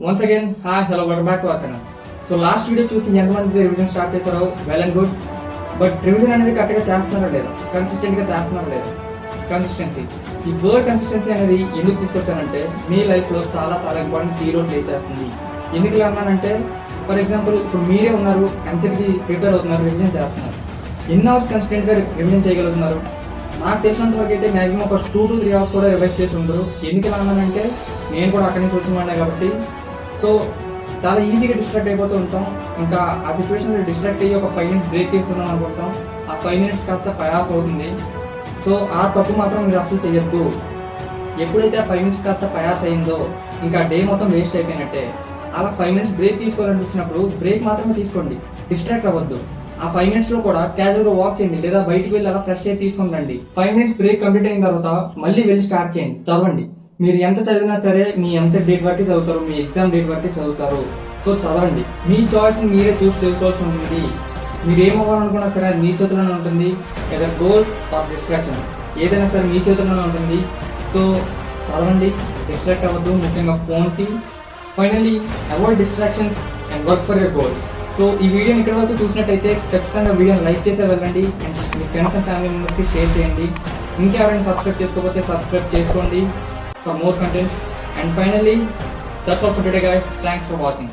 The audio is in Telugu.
Once again hi hello welcome back to our channel. So last video చూసి ఎంతమంది రివిజన్ స్టార్ట్ చేశారో well and good. But revision అనేది కరెక్ట్గా చేస్తున్నారో లేదా, కన్సిస్టెంట్గా చేస్తున్నారో లేదా. కన్సిస్టెన్సీ, ఈ వర్డ్ కన్సిస్టెన్సీ అనేది ఎందుకు తీసుకొచ్చానంటే మీ లైఫ్లో చాలా చాలా ఇంపార్టెంట్ కీ రోల్ ప్లే చేస్తుంది. ఎందుకు ఇలా అన్నానంటే, ఫర్ ఎగ్జాంపుల్ ఇప్పుడు మీరే ఉన్నారు, ఎంసెట్కి ప్రిపేర్ అవుతున్నారు, రివిజన్ చేస్తున్నారు. ఎన్ని అవర్స్ కన్సిస్టెంట్గా రివిజన్ చేయగలుగుతున్నారు? నాకు తెలిసినంత వరకు అయితే మ్యాక్సిమం ఒక 2 to 3 hours కూడా రివైజ్ చేసి ఉంటారు. ఎందుకు ఇలా అన్నానంటే, నేను కూడా అక్కడి నుంచి వచ్చిన కాబట్టి. సో చాలా ఈజీగా డిస్ట్రాక్ట్ అయిపోతూ ఉంటాం. ఇంకా ఆ సిచ్యువేషన్ డిస్ట్రాక్ట్ అయ్యి ఒక 5 minutes బ్రేక్ తీసుకుందాం అనుకుంటాం. ఆ 5 minutes కాస్త 5 hours అవుతుంది. సో ఆ తప్పు మాత్రం మీరు అసలు చేయొద్దు. ఎప్పుడైతే ఆ 5 minutes కాస్త 5 hours అయిందో ఇంకా డే మొత్తం వేస్ట్ అయిపోయినట్టే. అలా 5 minutes బ్రేక్ తీసుకోవాలనిపించినప్పుడు బ్రేక్ మాత్రమే తీసుకోండి, డిస్ట్రాక్ట్ అవ్వద్దు. ఆ 5 minutes లో కూడా క్యాజువల్ గా వాక్ చేయండి, లేదా బయటికి వెళ్ళి అలా ఫ్రెష్ అయ్యి తీసుకుని రండి. 5 minutes బ్రేక్ కంప్లీట్ అయిన తర్వాత మళ్ళీ వెళ్ళి స్టార్ట్ చేయండి, చదవండి. మీరు ఎంత చదివినా సరే మీ ఎంసెట్ డేట్ వరకు చదువుతారు, మీ ఎగ్జామ్ డేట్ వరకు చదువుతారు. సో చదవండి, మీ చాయిస్ మీరే చూసి చదువుకోవాల్సి ఉంటుంది. మీరు ఏమవ్వాలనుకున్నా సరే అది మీ చేతుల్లోనే ఉంటుంది. లేదా గోల్స్ ఆర్ డిస్ట్రాక్షన్స్ ఏదైనా సరే మీ చేతుల్లోనే ఉంటుంది. సో చదవండి, డిస్ట్రాక్ట్ అవ్వద్దు, ముఖ్యంగా ఫోన్కి. Finally avoid distractions and work for your goals. So ఈ వీడియోని ఇక్కడ వరకు చూసినట్టయితే ఖచ్చితంగా వీడియోని లైక్ చేసే వెళ్ళండి and me friends and family మెంబర్స్కి షేర్ చేయండి. ఇంకెవరైనా సబ్స్క్రైబ్ చేసుకోకపోతే సబ్స్క్రైబ్ చేసుకోండి for more content. And finally, that's all for today guys. Thanks for watching.